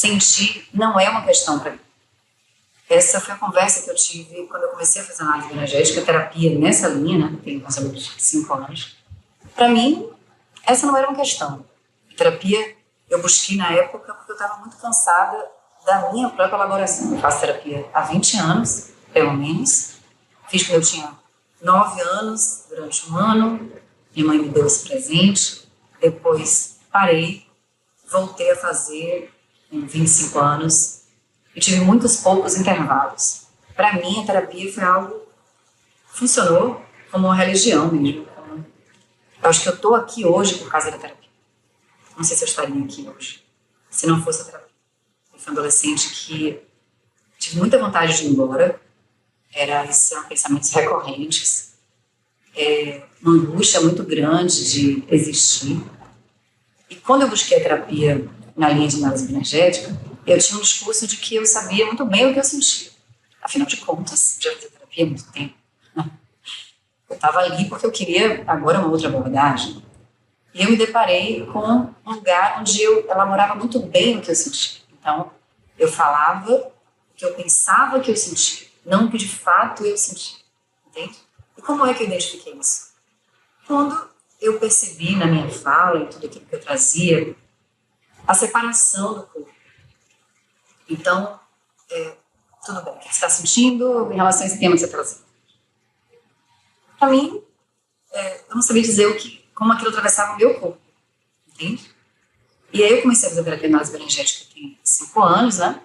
sentir não é uma questão para mim. Essa foi a conversa que eu tive quando eu comecei a fazer análise energética, terapia nessa linha, né? Tenho mais ou menos 5 anos. Para mim, essa não era uma questão. Terapia eu busquei na época porque eu estava muito cansada da minha própria elaboração. Eu faço terapia há 20 anos, pelo menos. Fiz quando eu tinha 9 anos, durante um ano. Minha mãe me deu esse presente. Depois parei, voltei a fazer em 25 anos. Eu tive muitos poucos intervalos. Para mim, a terapia foi algo que funcionou como uma religião mesmo. Eu acho que eu estou aqui hoje por causa da terapia. Não sei se eu estaria aqui hoje se não fosse a terapia. Eu fui um adolescente que tive muita vontade de ir embora. Esses eram pensamentos recorrentes. Uma angústia muito grande de existir. E quando eu busquei a terapia na linha de análise energética, eu tinha um discurso de que eu sabia muito bem o que eu sentia. Afinal de contas, já fiz terapia há muito tempo. Eu estava ali porque eu queria agora uma outra abordagem. E eu me deparei com um lugar onde eu elaborava muito bem o que eu sentia. Então, eu falava o que eu pensava que eu sentia, não o que de fato eu sentia. Entende? E como é que eu identifiquei isso? Quando eu percebi na minha fala e tudo aquilo que eu trazia, a separação do corpo. Então, tudo bem, o que você está sentindo em relação a esse tema que você está trazendo? Para mim, eu não sabia dizer como aquilo atravessava o meu corpo, entende? E aí eu comecei a fazer terapia de análise energética tem 5 anos, né?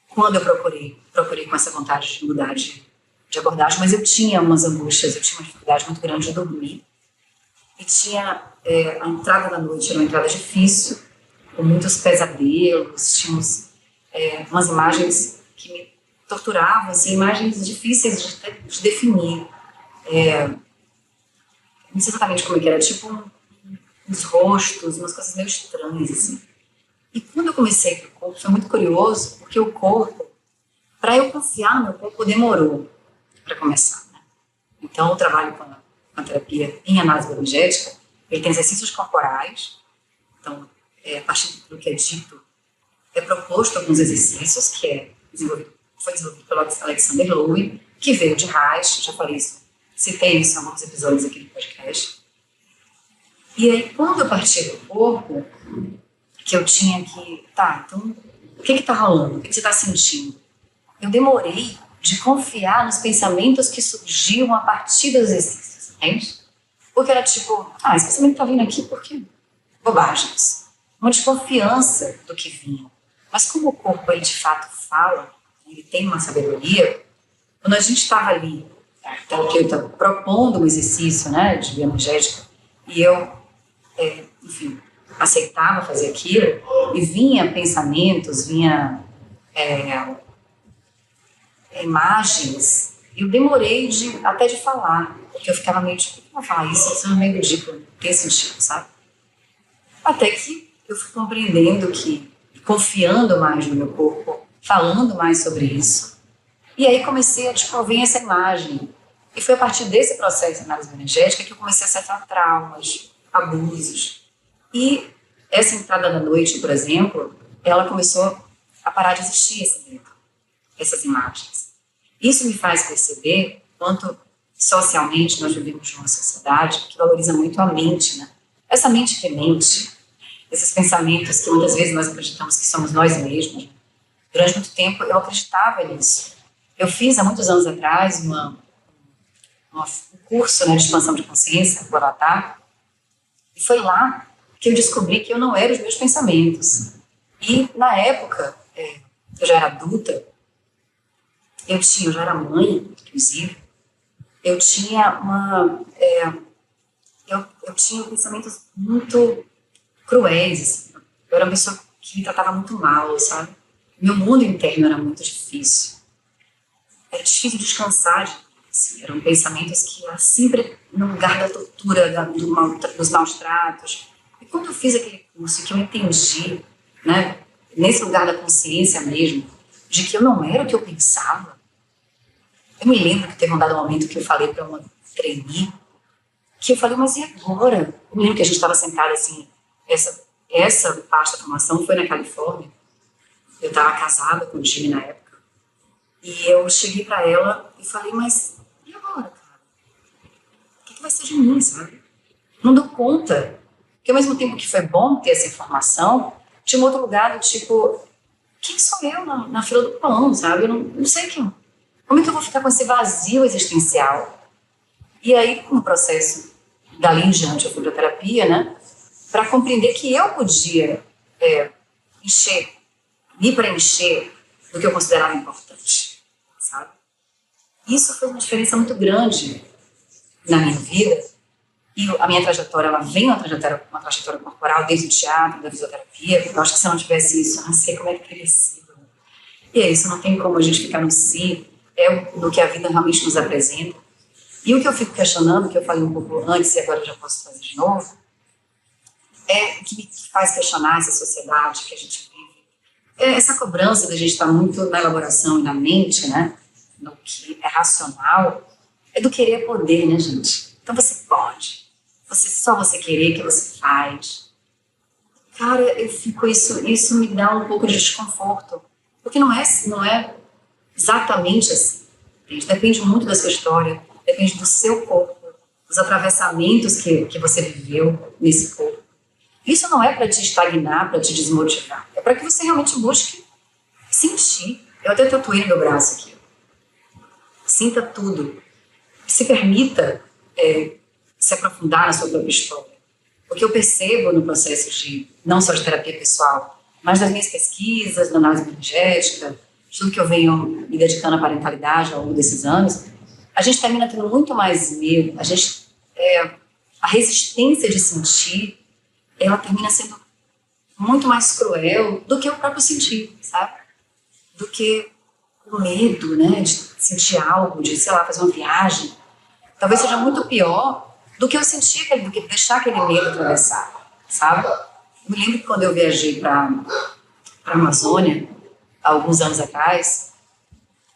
Quando eu procurei com essa vontade de mudar de abordagem, mas eu tinha umas angústias, eu tinha uma dificuldade muito grande de dormir. E tinha a entrada da noite, era uma entrada difícil, com muitos pesadelos, tínhamos umas imagens que me torturavam, assim, imagens difíceis de definir. Não sei exatamente como é que era, tipo uns rostos, umas coisas meio estranhas, assim. E quando eu comecei com o corpo, foi muito curioso, porque o corpo, para eu confiar no meu corpo, demorou para começar, né? Então, o trabalho com a terapia em análise energética, ele tem exercícios corporais. Então, a partir do que é dito, é proposto alguns exercícios, que foi desenvolvido pelo Alexander Lowen, que veio de Reich, já falei isso, citei isso em alguns episódios aqui do podcast. E aí, quando eu parti do corpo, que eu tinha que, então, o que está rolando? O que você está sentindo? Eu demorei de confiar nos pensamentos que surgiam a partir dos exercícios, entende? Porque era tipo, esse pensamento está vindo aqui por quê? Bobagens. Uma desconfiança do que vinha. Mas como o corpo, ele de fato fala, ele tem uma sabedoria, quando a gente estava ali, então, que eu estava propondo um exercício, né, de bioenergética, e eu, enfim, aceitava fazer aquilo, e vinha pensamentos, vinha imagens, eu demorei até de falar, porque eu ficava meio tipo, como falar isso é meio ridículo, não tem sentido, sabe? Até que eu fui compreendendo que, confiando mais no meu corpo, falando mais sobre isso, e aí comecei a vir essa imagem. E foi a partir desse processo de análise energética que eu comecei a acertar traumas, abusos. E essa entrada da noite, por exemplo, ela começou a parar de existir essas imagens. Isso me faz perceber quanto socialmente nós vivemos numa sociedade que valoriza muito a mente, né? Essa mente que mente, esses pensamentos que muitas vezes nós acreditamos que somos nós mesmos. Durante muito tempo eu acreditava nisso. Eu fiz há muitos anos atrás um curso, né, de expansão de consciência, o Avatar, e foi lá que eu descobri que eu não era os meus pensamentos. E na época, eu já era adulta, eu já era mãe, inclusive, eu tinha eu tinha pensamentos muito cruéis, assim. Eu era uma pessoa que me tratava muito mal, sabe? Meu mundo interno era muito difícil. Era difícil descansar, assim. Eram pensamentos que eram sempre no lugar da tortura, dos maus tratos. E quando eu fiz aquele curso, que eu entendi, né, nesse lugar da consciência mesmo, de que eu não era o que eu pensava. Eu me lembro que teve um dado momento que eu falei para uma trainee, que eu falei, mas e agora? Eu me lembro que a gente estava sentada assim, essa parte da formação foi na Califórnia, Eu estava casada com o Jimmy na época. E eu cheguei para ela e falei, mas e agora, cara? O que vai ser de mim, sabe? Não dou conta. Porque ao mesmo tempo que foi bom ter essa informação, tinha um outro lugar do tipo, quem sou eu na fila do pão, sabe? Eu não sei quem. Como é que eu vou ficar com esse vazio existencial? E aí, no processo, dali em diante, eu fui para terapia, né? Para compreender que eu podia me preencher do que eu considerava importante, sabe? Isso fez uma diferença muito grande na minha vida. E a minha trajetória, ela vem uma trajetória corporal, desde o teatro, da fisioterapia, porque eu acho que se eu não tivesse isso, eu não sei como é que teria sido. E é isso, não tem como a gente ficar no si, do que a vida realmente nos apresenta. E o que eu fico questionando, que eu falei um pouco antes e agora eu já posso fazer de novo, que me faz questionar essa sociedade que a gente vive. Essa cobrança da gente estar muito na elaboração e na mente, né, no que é racional, é do querer poder, né, gente? Então você pode. Só você querer que você faz. Cara, eu fico isso me dá um pouco de desconforto. Porque não é exatamente assim. Depende muito da sua história, depende do seu corpo, dos atravessamentos que você viveu nesse corpo. Isso não é para te estagnar, para te desmotivar. É para que você realmente busque sentir. Eu até tatuei no meu braço aqui. Sinta tudo. Se permita se aprofundar na sua própria história. Porque eu percebo no processo não só de terapia pessoal, mas das minhas pesquisas, da análise energética, tudo que eu venho me dedicando à parentalidade ao longo desses anos, a gente termina tendo muito mais medo, a resistência de sentir, ela termina sendo muito mais cruel do que o próprio sentir, sabe? Do que o medo, né, de sentir algo, de, sei lá, fazer uma viagem. Talvez seja muito pior do que eu sentir, do que deixar aquele medo atravessar, sabe? Eu me lembro que quando eu viajei para a Amazônia, há alguns anos atrás,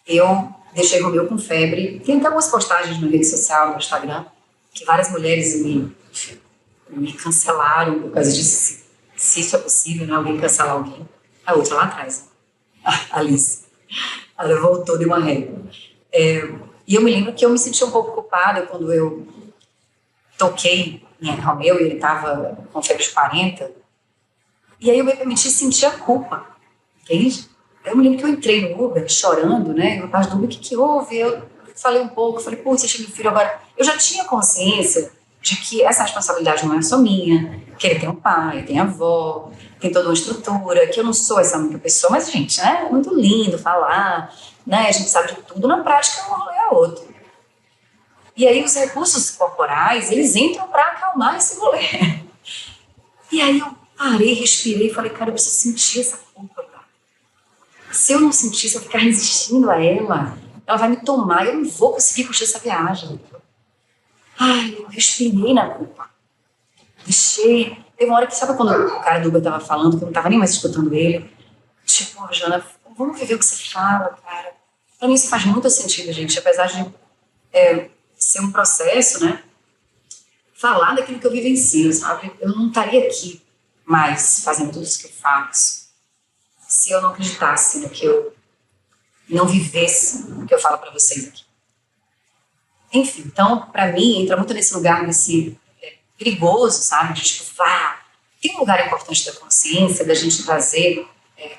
eu deixei Romeu com febre. Tem até algumas postagens na rede social, no Instagram, que várias mulheres me cancelaram por causa disso. Se isso é possível, né? Alguém cancelar alguém. A outra lá atrás, a Alice. Ela voltou de uma régua. E eu me lembro que eu me senti um pouco culpada quando eu toquei em Romeu e ele estava com febre de 40. E aí eu me permiti sentir a culpa, entende? Eu me lembro que eu entrei no Uber chorando, né? E o rapaz do Uber, o que houve? Eu falei um pouco, falei, pô, você chega meu filho agora. Eu já tinha consciência de que essa responsabilidade não é só minha, que ele tem um pai, tem avó, tem toda uma estrutura, que eu não sou essa única pessoa, mas, gente, né? É muito lindo falar, né? A gente sabe de tudo, na prática um rolê é outro. E aí os recursos corporais, eles entram para acalmar esse rolê. E aí eu parei, respirei e falei, cara, eu preciso sentir essa culpa, cara. Se eu não sentir, se eu ficar resistindo a ela vai me tomar, eu não vou conseguir curtir essa viagem. Ai, eu respirei na culpa. Deixei. Teve uma hora que, sabe quando o cara do Uber tava falando, que eu não tava nem mais escutando ele? Tipo, Jana, vamos viver o que você fala, cara. Pra mim isso faz muito sentido, gente, apesar de ser um processo, né? Falar daquilo que eu vivencio, sabe? Eu não estaria aqui mais fazendo tudo isso que eu faço se eu não acreditasse no que eu não vivesse o que eu falo para vocês aqui. Enfim, então, para mim, entra muito nesse lugar, nesse perigoso, sabe? De tipo, tem um lugar importante da consciência, da gente trazer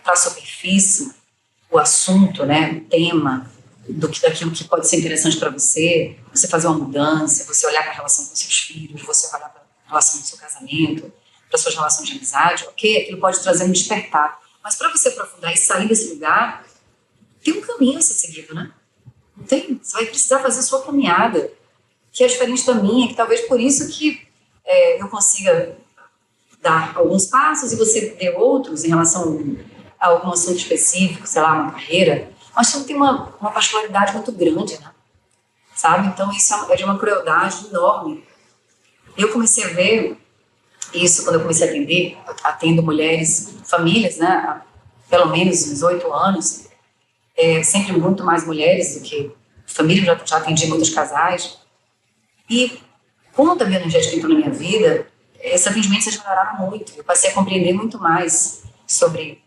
para a superfície o assunto, né? O tema, daquilo que pode ser interessante para você fazer uma mudança, você olhar para a relação com seus filhos, você olhar para a relação do seu casamento, para suas relações de amizade, ok? Aquilo pode trazer um despertar. Mas para você aprofundar e sair desse lugar, tem um caminho a ser seguido, né? Não tem? Você vai precisar fazer a sua caminhada, que é diferente da minha, que talvez por isso que eu consiga dar alguns passos e você dê outros em relação a algum assunto específico, sei lá, uma carreira. Mas tudo tem uma particularidade muito grande, né? Sabe? Então isso é de uma crueldade enorme. Eu comecei a ver isso quando eu comecei a atender, atendo mulheres, famílias, né? Há pelo menos uns 8 anos, sempre muito mais mulheres do que famílias, já atendi muitos casais. E quando a bioenergética entrou na minha vida, esses atendimentos melhoraram muito. Eu passei a compreender muito mais sobre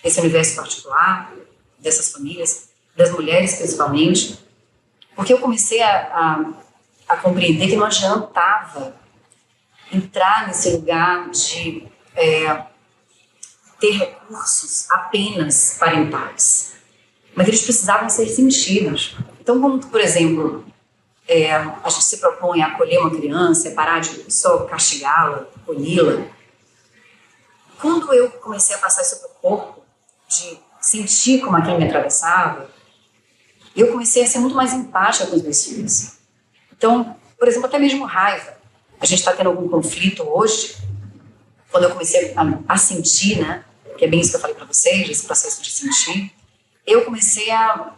esse universo particular, dessas famílias, das mulheres principalmente, porque eu comecei a compreender que não adiantava entrar nesse lugar de ter recursos apenas parentais, mas eles precisavam ser sentidos. Então, como, por exemplo, a gente se propõe a acolher uma criança, parar de só castigá-la, puni-la. Quando eu comecei a passar isso para o corpo, de sentir como aquilo me atravessava, eu comecei a ser muito mais empática com os meus filhos. Então, por exemplo, até mesmo raiva. A gente está tendo algum conflito hoje, quando eu comecei a sentir, né, que é bem isso que eu falei para vocês, esse processo de sentir, eu comecei a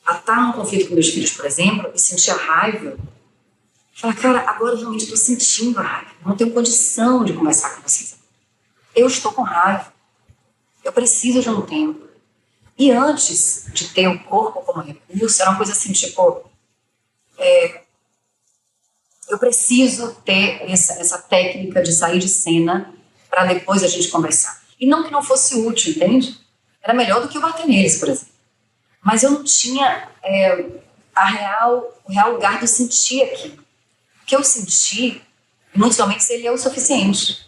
estar num conflito com meus filhos, por exemplo, e sentir a raiva. Falar, cara, agora eu realmente estou sentindo a raiva. Não tenho condição de conversar com vocês. Eu estou com raiva. Eu preciso de um tempo. E antes de ter o corpo como recurso, era uma coisa assim, tipo, eu preciso ter essa técnica de sair de cena para depois a gente conversar. E não que não fosse útil, entende? Era melhor do que eu bater neles, por exemplo. Mas eu não tinha o real lugar de sentir aquilo. O que eu senti, em muitos momentos, ele é o suficiente.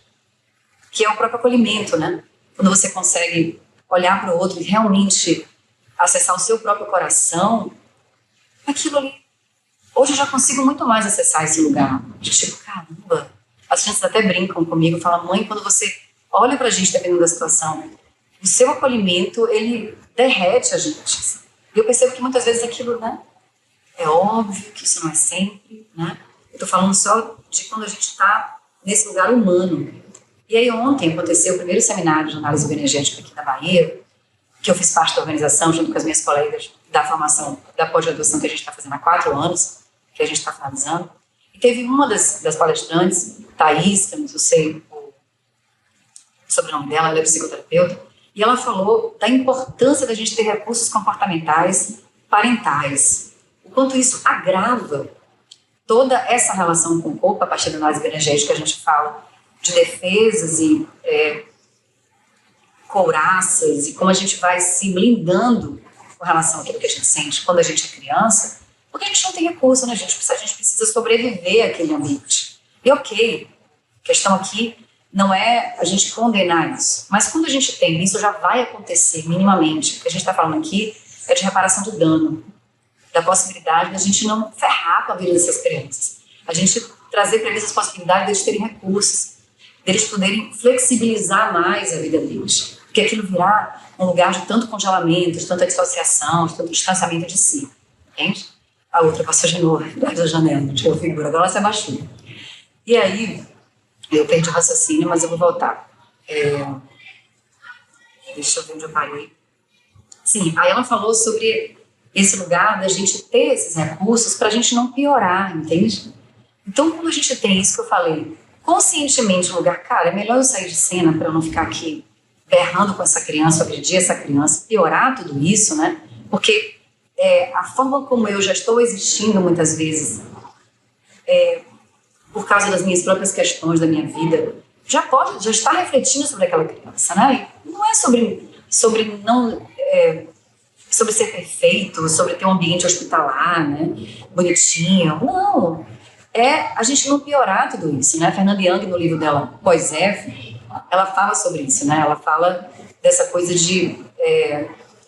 Que é o próprio acolhimento, né? Quando você consegue olhar para o outro e realmente acessar o seu próprio coração, aquilo ali. Hoje eu já consigo muito mais acessar esse lugar. De tipo, caramba. As crianças até brincam comigo, falam, mãe, quando você olha pra gente dependendo da situação, o seu acolhimento, ele derrete a gente. E eu percebo que muitas vezes aquilo, né? É óbvio que isso não é sempre, né? Eu tô falando só de quando a gente está nesse lugar humano. E aí ontem aconteceu o primeiro seminário de análise bioenergética aqui na Bahia, que eu fiz parte da organização junto com as minhas colegas da formação da pós-graduação que a gente está fazendo há 4 anos, que a gente está finalizando. E teve uma das palestrantes, Thaís, que eu não sei o sobrenome dela, ela é psicoterapeuta, e ela falou da importância da gente ter recursos comportamentais parentais. O quanto isso agrava toda essa relação com o corpo, a partir da análise bioenergética, a gente fala de defesas e couraças, e como a gente vai se blindando com relação àquilo que a gente sente quando a gente é criança, porque a gente não tem recurso, né, gente? A gente precisa sobreviver àquele ambiente. E ok, a questão aqui não é a gente condenar isso, mas quando a gente tem, isso já vai acontecer minimamente. O que a gente está falando aqui é de reparação de dano, da possibilidade da gente não ferrar com a vida dessas crianças. A gente trazer para eles as possibilidades deles terem recursos, deles poderem flexibilizar mais a vida deles. Porque aquilo virá um lugar de tanto congelamento, de tanta dissociação, de tanto distanciamento de si. Entende? A outra passou de novo, da janela, tirou figura, agora ela se abaixou. E aí, eu perdi o raciocínio, mas eu vou voltar. Deixa eu ver onde eu parei. Sim, aí ela falou sobre esse lugar da gente ter esses recursos para a gente não piorar, entende? Então, quando a gente tem isso que eu falei, conscientemente no lugar, cara, é melhor eu sair de cena para eu não ficar aqui berrando com essa criança, agredir essa criança, piorar tudo isso, né? Porque a forma como eu já estou existindo muitas vezes, por causa das minhas próprias questões da minha vida, já está refletindo sobre aquela criança, né? E não é sobre ser perfeito, sobre ter um ambiente hospitalar, né? Bonitinho. Não. A gente não piorar tudo isso, né? A Fernanda Young, no livro dela, Pós-F, ela fala sobre isso, né? Ela fala dessa coisa de...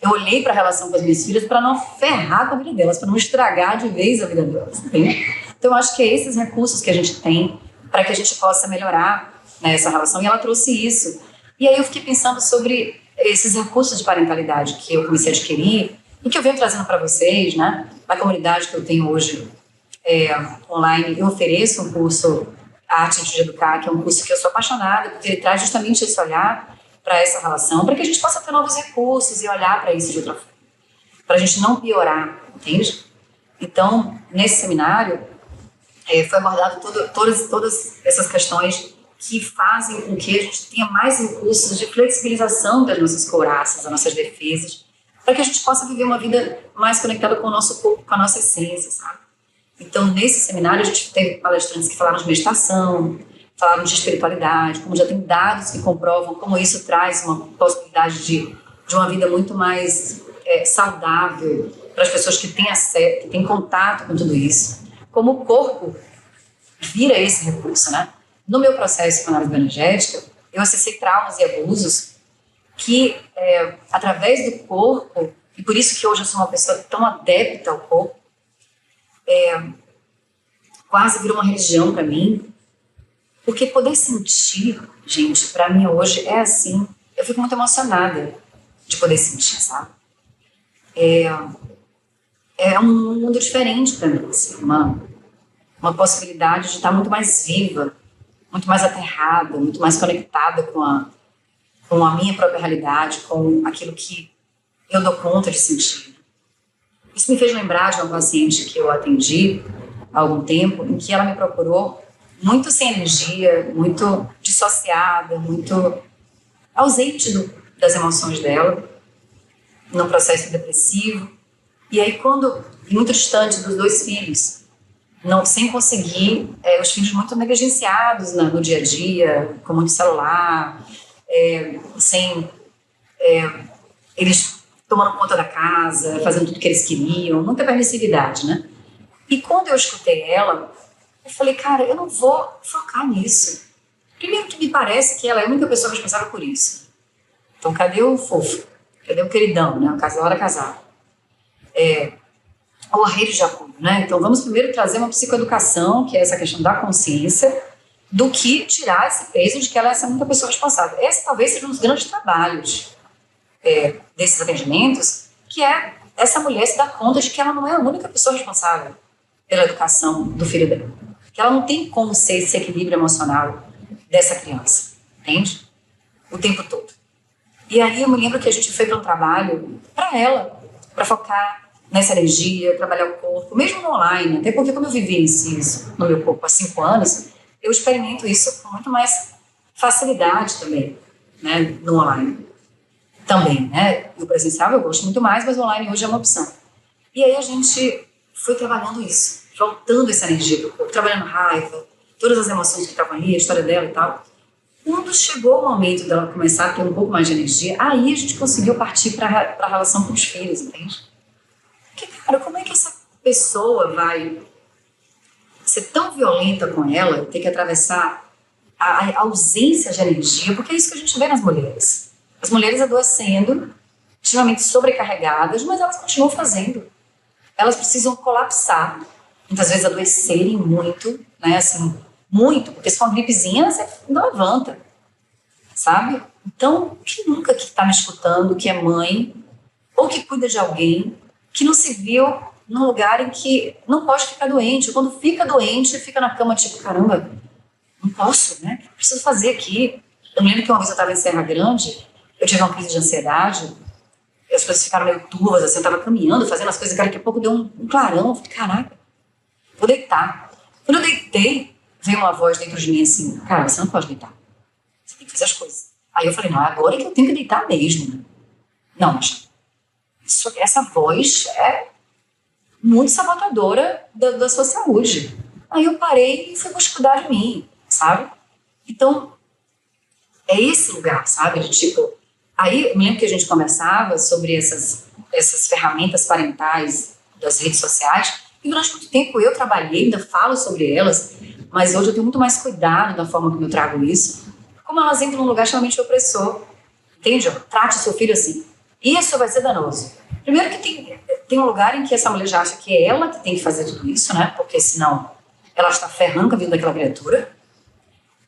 eu olhei para a relação com as minhas filhas para não ferrar com a vida delas, para não estragar de vez a vida delas, entende? Então, eu acho que é esses recursos que a gente tem para que a gente possa melhorar, né, essa relação, e ela trouxe isso. E aí eu fiquei pensando sobre esses recursos de parentalidade que eu comecei a adquirir e que eu venho trazendo para vocês, né? Na comunidade que eu tenho hoje online, eu ofereço um curso Arte Antes de Educar, que é um curso que eu sou apaixonada, porque ele traz justamente esse olhar para essa relação, para que a gente possa ter novos recursos e olhar para isso de outra forma, para a gente não piorar, entende? Então, nesse seminário, foi abordado todas essas questões que fazem com que a gente tenha mais recursos de flexibilização das nossas couraças, das nossas defesas, para que a gente possa viver uma vida mais conectada com o nosso corpo, com a nossa essência, sabe? Então, nesse seminário, a gente teve palestrantes que falaram de meditação, falaram de espiritualidade, como já tem dados que comprovam como isso traz uma possibilidade de uma vida muito mais saudável para as pessoas que têm acesso, que têm contato com tudo isso. Como o corpo vira esse recurso, né? No meu processo de análise bioenergética, eu acessei traumas e abusos que, através do corpo, e por isso que hoje eu sou uma pessoa tão adepta ao corpo, quase virou uma religião para mim, porque poder sentir, gente, para mim hoje é assim, eu fico muito emocionada de poder sentir, sabe? É um mundo diferente para mim, assim, uma possibilidade de estar muito mais viva, muito mais aterrada, muito mais conectada com a minha própria realidade, com aquilo que eu dou conta de sentir. Isso me fez lembrar de uma paciente que eu atendi há algum tempo, em que ela me procurou muito sem energia, muito dissociada, muito ausente das emoções dela, num processo depressivo. E aí, muito distante dos 2 filhos, sem conseguir, os filhos muito negligenciados no dia a dia, com muito celular, eles tomando conta da casa, fazendo tudo que eles queriam, muita permissividade, né? E quando eu escutei ela, eu falei, cara, eu não vou focar nisso. Primeiro que me parece que ela é a única pessoa responsável por isso. Então, cadê o fofo? Cadê o queridão, né? O casal era casado. O rede de apoio, né? Então, vamos primeiro trazer uma psicoeducação, que é essa questão da consciência, do que tirar esse peso de que ela é essa única pessoa responsável. Esse talvez seja um dos grandes trabalhos desses atendimentos, que é essa mulher se dar conta de que ela não é a única pessoa responsável pela educação do filho dela. Que ela não tem como ser esse equilíbrio emocional dessa criança, entende? O tempo todo. E aí eu me lembro que a gente foi para um trabalho para ela, para focar nessa energia, trabalhar o corpo, mesmo no online, até porque como eu vivencio isso no meu corpo há 5 anos, eu experimento isso com muito mais facilidade também, né, no online. Também, né, o presencial eu gosto muito mais, mas o online hoje é uma opção. E aí a gente foi trabalhando isso, voltando essa energia para o corpo, trabalhando raiva, todas as emoções que estavam ali, a história dela e tal. Quando chegou o momento dela começar a ter um pouco mais de energia, aí a gente conseguiu partir para a relação com os filhos, entende? Porque, cara, como é que essa pessoa vai ser tão violenta com ela, ter que atravessar a ausência de energia, porque é isso que a gente vê nas mulheres. As mulheres adoecendo, extremamente sobrecarregadas, mas elas continuam fazendo. Elas precisam colapsar, muitas vezes adoecerem muito, né, assim, muito, porque se for uma gripezinha, você não levanta, sabe? Então, quem nunca que está me escutando, que é mãe, ou que cuida de alguém, que não se viu num lugar em que não pode ficar doente, quando fica doente, fica na cama tipo, caramba, não posso, né? O que eu preciso fazer aqui? Eu me lembro que uma vez eu estava em Serra Grande, eu tive uma crise de ansiedade, as coisas ficaram meio turvas, assim, eu estava caminhando, fazendo as coisas, cara, daqui a pouco deu um clarão, eu falei, caraca, vou deitar. Quando eu deitei, veio uma voz dentro de mim assim, cara, você não pode deitar, você tem que fazer as coisas. Aí eu falei, não, agora é que eu tenho que deitar mesmo. Não, mas essa voz é muito sabotadora da sua saúde. Aí eu parei e fui cuidar de mim, sabe? Então, é esse lugar, sabe? De tipo, aí eu me lembro que a gente conversava sobre essas ferramentas parentais das redes sociais, e durante muito tempo eu trabalhei, ainda falo sobre elas, mas hoje eu tenho muito mais cuidado da forma como eu trago isso, como elas entram num lugar extremamente opressor, entende? Trate o seu filho assim. Isso vai ser danoso. Primeiro que tem um lugar em que essa mulher já acha que é ela que tem que fazer tudo isso, né? Porque senão ela está ferrando com a vida daquela criatura.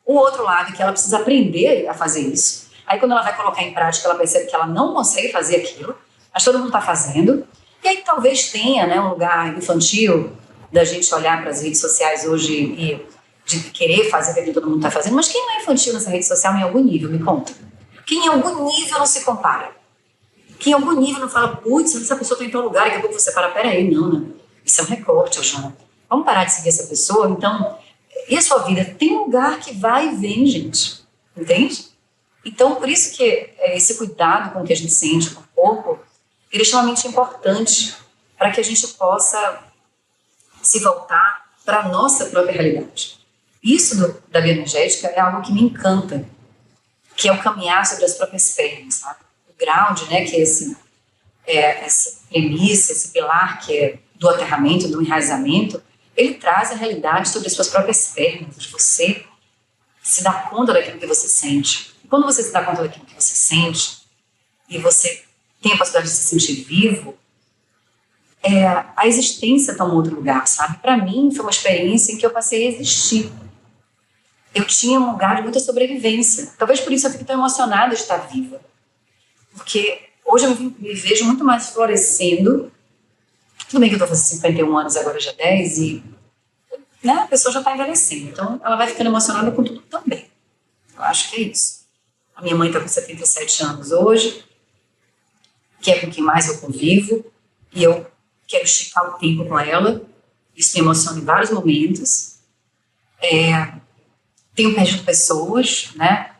O outro lado é que ela precisa aprender a fazer isso. Aí quando ela vai colocar em prática, ela percebe que ela não consegue fazer aquilo, mas todo mundo está fazendo. E aí talvez tenha, né, um lugar infantil da gente olhar para as redes sociais hoje e de querer fazer o que todo mundo está fazendo. Mas quem não é infantil nessa rede social em algum nível, me conta? Quem em algum nível não se compara? Quem em algum nível não fala, putz, essa pessoa está em tal lugar, e daqui a pouco você para, peraí, não, né? Isso é um recorte, Eugênia. Vamos parar de seguir essa pessoa? Então, e a sua vida? Tem um lugar que vai e vem, gente. Entende? Então, por isso que esse cuidado com o que a gente sente com o corpo, ele é extremamente importante para que a gente possa se voltar para a nossa própria realidade. Isso da bioenergética é algo que me encanta, que é o caminhar sobre as próprias pernas, sabe? O ground, né, que é essa premissa, esse pilar que é do aterramento, do enraizamento, ele traz a realidade sobre as suas próprias pernas, de você se dar conta daquilo que você sente. E quando você se dá conta daquilo que você sente, e você tem a possibilidade de se sentir vivo, a existência toma outro lugar, sabe? Para mim, foi uma experiência em que eu passei a existir. Eu tinha um lugar de muita sobrevivência. Talvez por isso eu fique tão emocionada de estar viva. Porque hoje eu me vejo muito mais florescendo. Tudo bem que eu estou fazendo 51 anos, agora já 10, e né, a pessoa já está envelhecendo. Então, ela vai ficando emocionada com tudo também. Eu acho que é isso. A minha mãe está com 77 anos hoje, que é com quem mais eu convivo, e eu quero esticar o tempo com ela. Isso me emociona em vários momentos. Tenho perdido pessoas, né?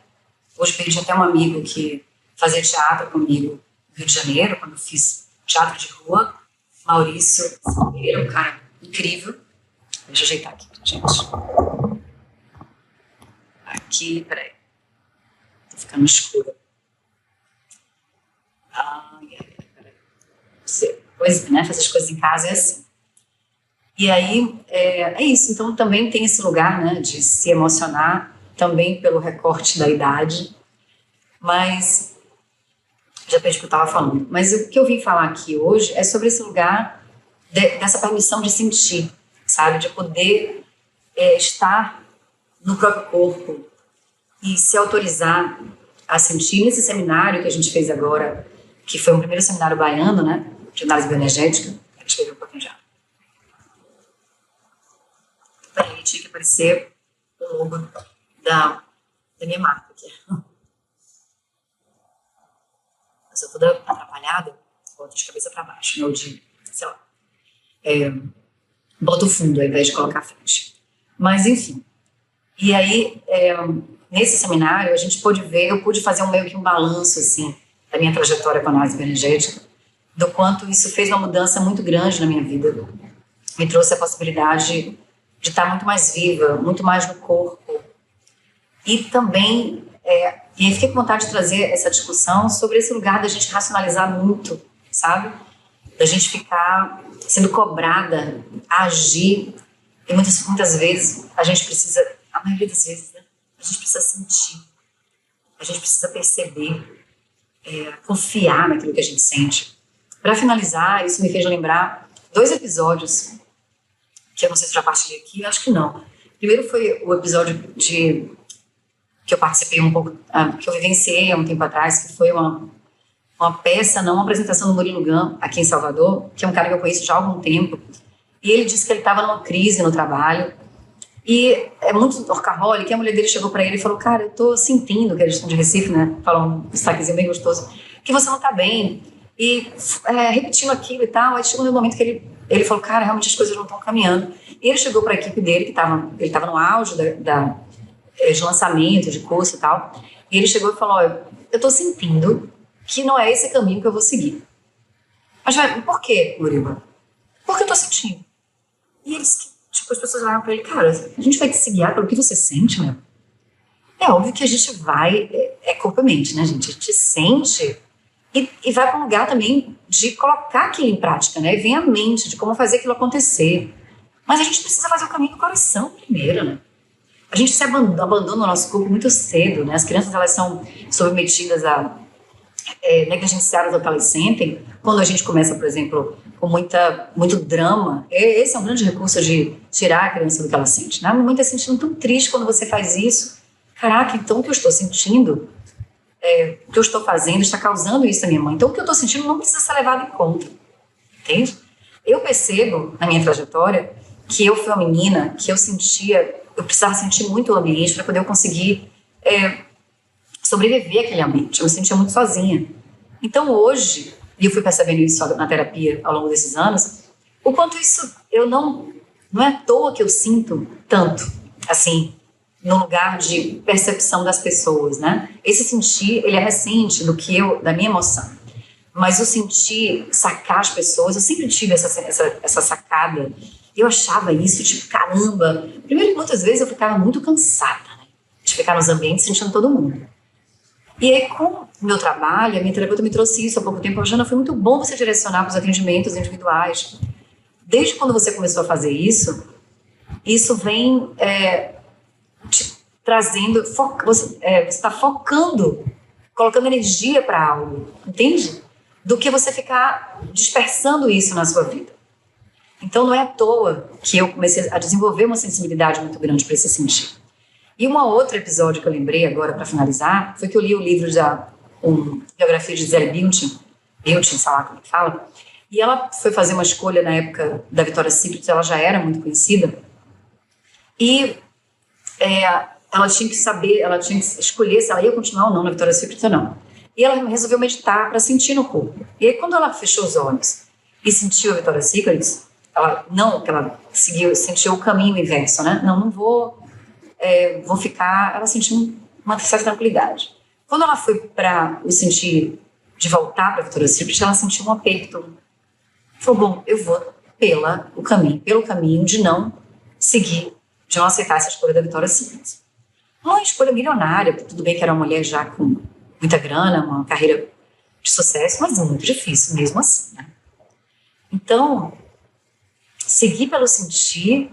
Hoje perdi até um amigo que fazia teatro comigo no Rio de Janeiro, quando eu fiz teatro de rua. Maurício Silveira, um cara incrível. Deixa eu ajeitar aqui, gente. Aqui, peraí. Tá ficando escuro. Peraí. Pois, né? Fazer as coisas em casa é assim. E aí, é isso. Então, também tem esse lugar, né, de se emocionar, também pelo recorte da idade. Mas, já perdi o que eu estava falando. Mas o que eu vim falar aqui hoje é sobre esse lugar dessa permissão de sentir, sabe? De poder estar no próprio corpo e se autorizar a sentir. Nesse seminário que a gente fez agora, que foi o primeiro seminário baiano, né, de análise bioenergética. Deixa eu ver um pouquinho já. Peraí, tinha que aparecer o logo da minha marca aqui. Eu sou toda atrapalhada, boto de cabeça para baixo, ou de, sei lá, boto o fundo ao invés de colocar a frente. Mas, enfim. E aí, nesse seminário, a gente pôde ver, eu pude fazer meio que um balanço, assim, da minha trajetória com a análise bioenergética, do quanto isso fez uma mudança muito grande na minha vida. Me trouxe a possibilidade de estar muito mais viva, muito mais no corpo. E também, e aí fiquei com vontade de trazer essa discussão sobre esse lugar da gente racionalizar muito, sabe? Da gente ficar sendo cobrada a agir. E muitas vezes a gente precisa, a maioria das vezes, né? A gente precisa sentir. A gente precisa perceber, confiar naquilo que a gente sente. Para finalizar, isso me fez lembrar 2 episódios que eu não sei se já partilhei aqui, acho que não. Primeiro foi o episódio que eu participei um pouco, que eu vivenciei há um tempo atrás, que foi uma peça, não, uma apresentação do Murilo Gun, aqui em Salvador, que é um cara que eu conheço já há algum tempo, e ele disse que ele estava numa crise no trabalho, e é muito workaholic, e a mulher dele chegou para ele e falou, cara, eu tô sentindo, que eles estão de Recife, né, falam um sotaquezinho bem gostoso, que você não tá bem, e repetindo aquilo e tal, aí chegou um momento que ele falou, cara, realmente as coisas não estão caminhando. E ele chegou para a equipe dele, que ele estava no auge de lançamento, de curso e tal, e ele chegou e falou, olha, eu estou sentindo que não é esse caminho que eu vou seguir. Mas por quê, Murilo? Porque eu estou sentindo. E eles, tipo, as pessoas olharam para ele, cara, a gente vai te se guiar pelo que você sente, meu. É óbvio que a gente vai, corpo e mente, né, gente? A gente sente e vai para um lugar também de colocar aquilo em prática, né? E vem a mente de como fazer aquilo acontecer. Mas a gente precisa fazer o caminho do coração primeiro, né? A gente se abandona o nosso corpo muito cedo, né? As crianças, elas são submetidas a negligenciadas ao que elas sentem. Quando a gente começa, por exemplo, com muito drama, esse é um grande recurso de tirar a criança do que ela sente, né? A mamãe está se sentindo tão triste quando você faz isso. Caraca, então o que eu estou sentindo, o que eu estou fazendo está causando isso na minha mãe. Então o que eu estou sentindo não precisa ser levado em conta, entende? Eu percebo, na minha trajetória, que eu fui uma menina que eu precisava sentir muito o ambiente para poder eu conseguir sobreviver àquele ambiente. Eu me sentia muito sozinha. Então hoje, e eu fui percebendo isso na terapia ao longo desses anos, o quanto isso não é à toa que eu sinto tanto, assim, no lugar de percepção das pessoas, né? Esse sentir, ele é recente da minha emoção. Mas o sentir, sacar as pessoas, eu sempre tive essa sacada. Eu achava isso, tipo, caramba. Primeiro que muitas vezes eu ficava muito cansada, né, de ficar nos ambientes sentindo todo mundo. E aí, com o meu trabalho, a minha terapeuta me trouxe isso há pouco tempo. Jana, foi muito bom você direcionar para os atendimentos individuais. Desde quando você começou a fazer isso, isso vem te trazendo, você está focando, colocando energia para algo, entende? Do que você ficar dispersando isso na sua vida. Então, não é à toa que eu comecei a desenvolver uma sensibilidade muito grande para esse sentido. E um outro episódio que eu lembrei agora, para finalizar, foi que eu li o livro biografia de Gisele Bündchen, sei lá como é que fala, e ela foi fazer uma escolha na época da Victoria's Secret, ela já era muito conhecida, e ela tinha que saber, ela tinha que escolher se ela ia continuar ou não na Victoria's Secret ou não. E ela resolveu meditar para sentir no corpo. E aí, quando ela fechou os olhos e sentiu a Victoria's Secret, ela sentiu o caminho inverso, né? Não vou ficar... Ela sentiu uma certa tranquilidade. Quando ela foi para o sentir de voltar para a Victoria's Secret, ela sentiu um aperto. Falou, bom, eu vou pelo caminho de não seguir, de não aceitar essa escolha da Victoria's Secret. Uma escolha milionária, tudo bem que era uma mulher já com muita grana, uma carreira de sucesso, mas muito difícil mesmo assim, né? Então, seguir pelo sentir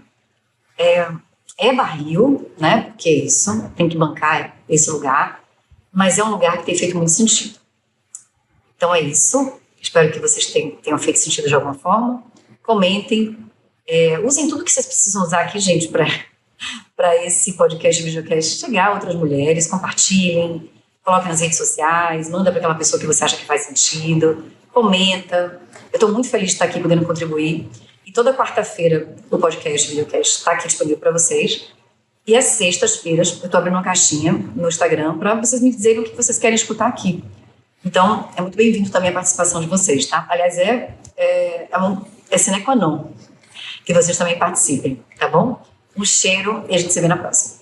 é barril, né? Porque é isso, tem que bancar esse lugar, mas é um lugar que tem feito muito sentido. Então é isso, espero que vocês tenham feito sentido de alguma forma. Comentem, usem tudo que vocês precisam usar aqui, gente, para esse podcast, videocast, chegar a outras mulheres, compartilhem, coloquem nas redes sociais, manda para aquela pessoa que você acha que faz sentido, comenta. Eu estou muito feliz de estar aqui podendo contribuir. E toda quarta-feira o podcast, videocast, está aqui disponível para vocês. E às sextas-feiras eu estou abrindo uma caixinha no Instagram para vocês me dizerem o que vocês querem escutar aqui. Então, é muito bem-vindo também a participação de vocês, tá? Aliás, é sine qua non que vocês também participem, tá bom? Um cheiro e a gente se vê na próxima.